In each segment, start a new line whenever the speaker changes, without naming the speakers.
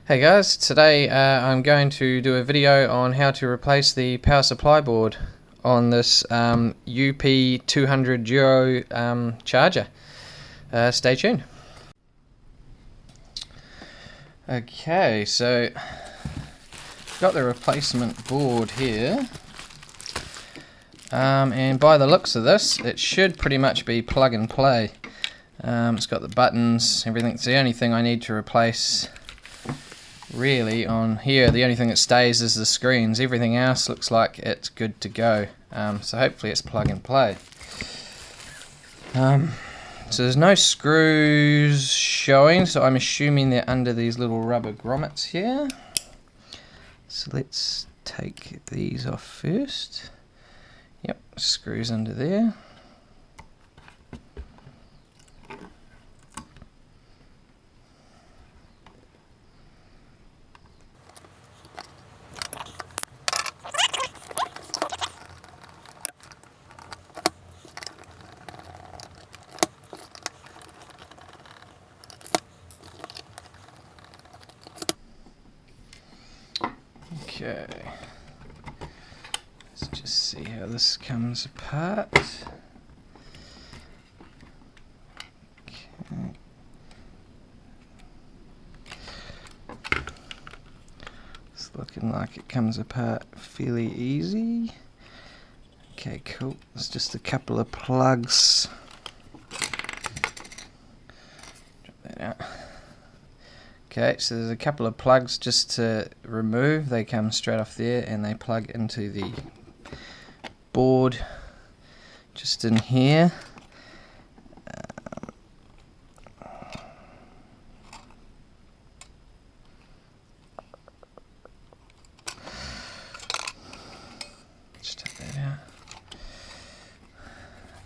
Hey guys, today I'm going to do a video on how to replace the power supply board on this UP200 Duo charger. Stay tuned. Okay, so got the replacement board here, and by the looks of this, it should pretty much be plug and play. It's got the buttons, everything. It's the only thing I need to replace really on here. The only thing that stays is the screens. Everything else looks like it's good to go. So hopefully it's plug and play. So there's no screws showing, so I'm assuming they're under these little rubber grommets here. So let's take these off first. Yep, screws under there. Okay, let's just see how this comes apart. Okay. It's looking like it comes apart fairly easy. Okay, cool. It's just a couple of plugs. Drop that out. Okay, so there's a couple of plugs just to remove. They come straight off there and they plug into the board just in here. Just take that out.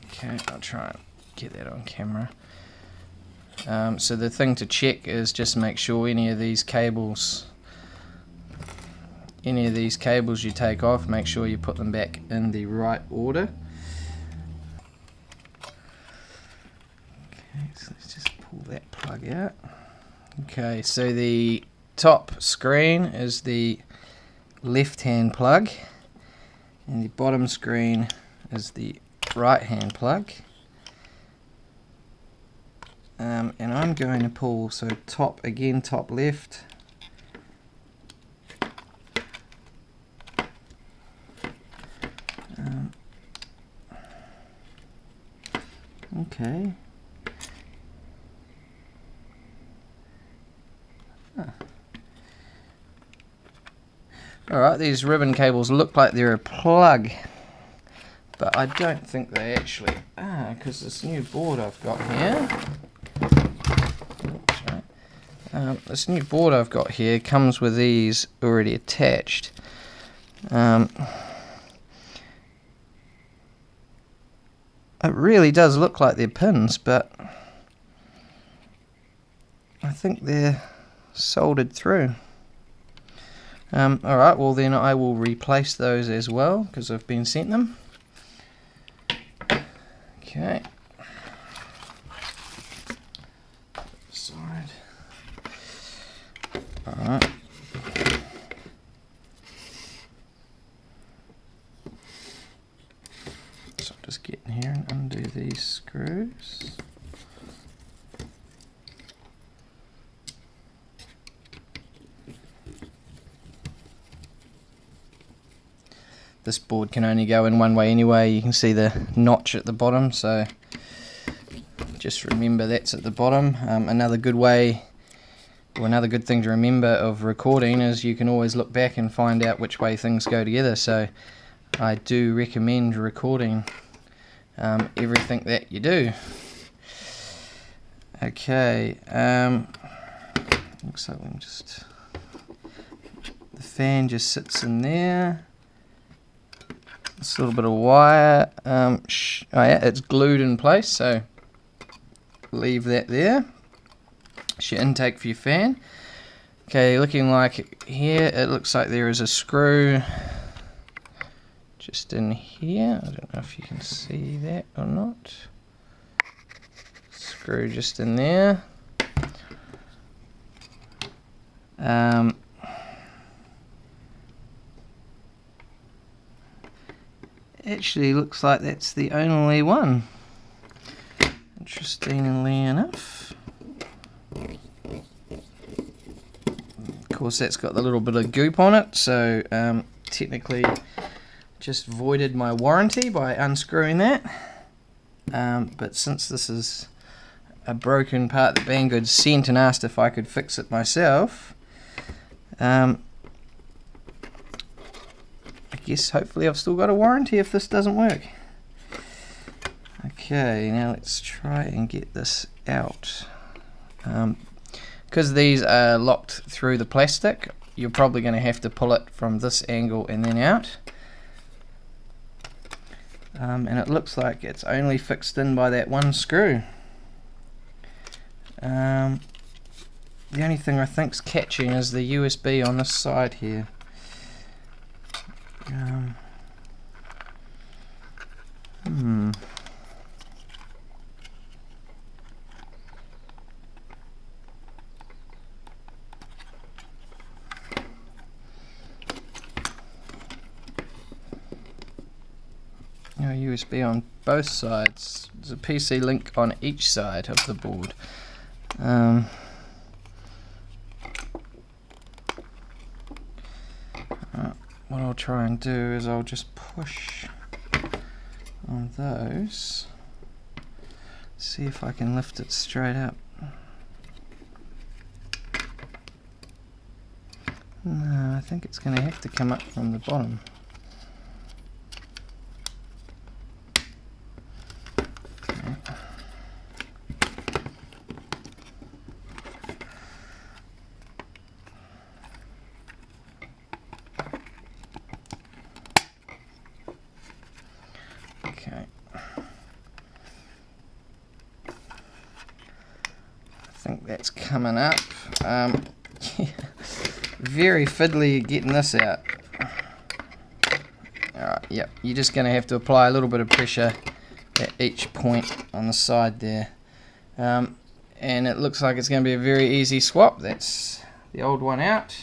Okay, I'll try and get that on camera. So the thing to check is just make sure any of these cables you take off, make sure you put them back in the right order. Okay, so let's just pull that plug out. Okay, so the top screen is the left hand plug and the bottom screen is the right hand plug. And I'm going to pull, so top again, top left. Okay. Alright, these ribbon cables look like they're a plug, but I don't think they actually are, because this new board I've got here, this new board I've got here comes with these already attached. It really does look like they're pins, but I think they're soldered through. Alright, well then I will replace those as well, because I've been sent them. Okay. Side. Alright. So I'll just get in here and undo these screws. This board can only go in one way anyway. You can see the notch at the bottom, so just remember that's at the bottom. Another good way, or another good thing to remember of recording is you can always look back and find out which way things go together. So I do recommend recording everything that you do. Okay, looks like we just, the fan just sits in there. This little bit of wire, oh yeah, it's glued in place, so leave that there. It's your intake for your fan. Okay, looking like here, it looks like there is a screw just in here. I don't know if you can see that or not. Screw just in there. Actually looks like that's the only one, interestingly enough. Of course that's got the little bit of goop on it, so technically just voided my warranty by unscrewing that. But since this is a broken part that Banggood sent and asked if I could fix it myself, I guess hopefully I've still got a warranty if this doesn't work. Okay, now let's try and get this out. Because these are locked through the plastic, you're probably going to have to pull it from this angle and then out. And it looks like it's only fixed in by that one screw. The only thing I think's catching is the USB on this side here. No USB on both sides. There's a PC link on each side of the board. What I'll try and do is I'll just push on those, see if I can lift it straight up. No, I think it's going to have to come up from the bottom. Okay. I think that's coming up. Very fiddly getting this out. Alright, yep, you're just going to have to apply a little bit of pressure at each point on the side there. And it looks like it's going to be a very easy swap. That's the old one out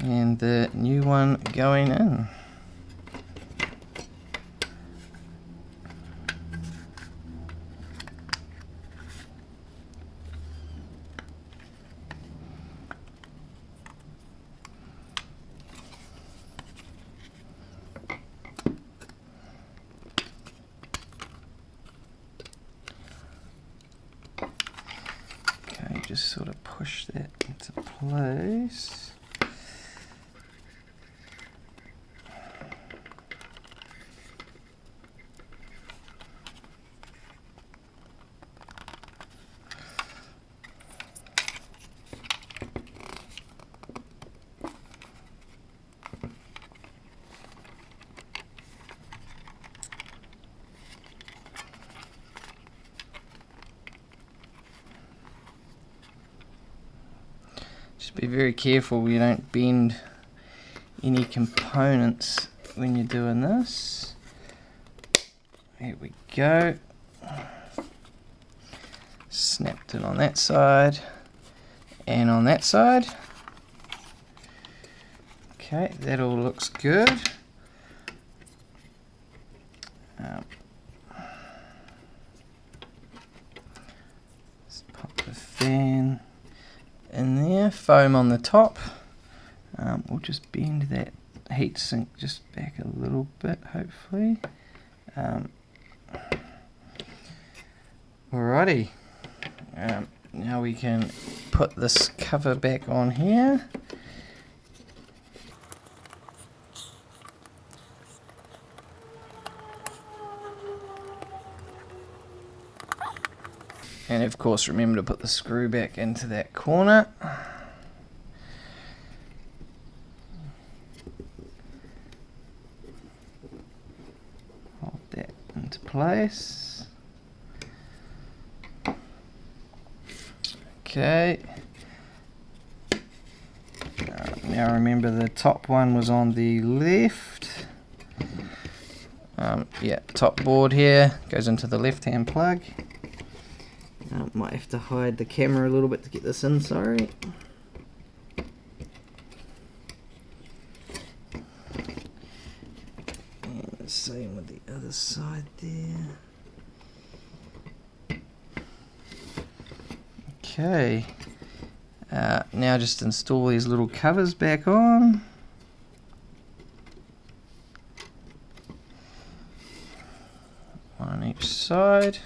and the new one going in. Just sort of push that into place. Just be very careful you don't bend any components when you're doing this. Here we go. Snapped it on that side and on that side. Okay, that all looks good. Let's pop the fan in there, foam on the top. We'll just bend that heatsink just back a little bit, hopefully. Alrighty, now we can put this cover back on here. And of course remember to put the screw back into that corner. Hold that into place. Okay. Now remember the top one was on the left. Yeah, top board here goes into the left hand plug. Might have to hide the camera a little bit to get this in, sorry. And the same with the other side there. Okay. Now just install these little covers back on. One on each side.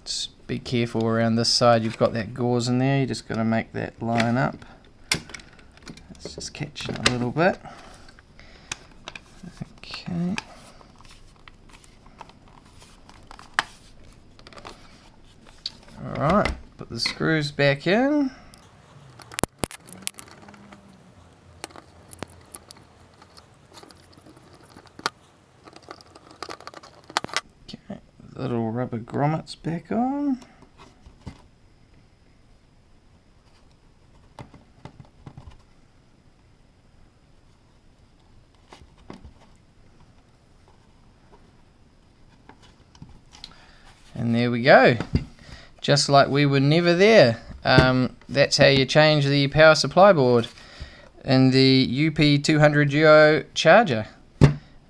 Just be careful around this side, you've got that gauze in there, you just got to make that line up. It's just catching a little bit. Okay. Alright, put the screws back in. Okay, little rubber grommets back on. And there we go, just like we were never there. That's how you change the power supply board in the UP200 Duo charger.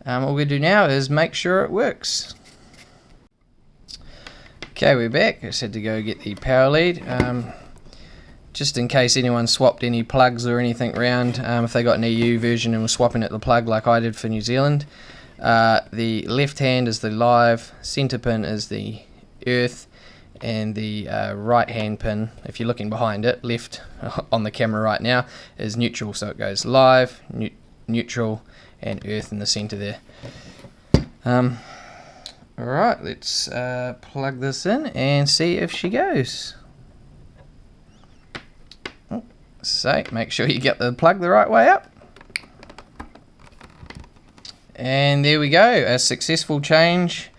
All we do now is make sure it works. Okay, we're back. I just had to go get the power lead. Just in case anyone swapped any plugs or anything around, if they got an EU version and were swapping at the plug like I did for New Zealand. The left hand is the live, centre pin is the earth, and the right hand pin, if you're looking behind it, left on the camera right now, is neutral. So it goes live, neutral, and earth in the centre there. Alright, let's plug this in and see if she goes. So make sure you get the plug the right way up. And there we go, a successful change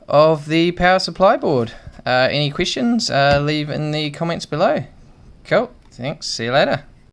of the power supply board. Any questions, leave in the comments below. Cool, thanks, see you later.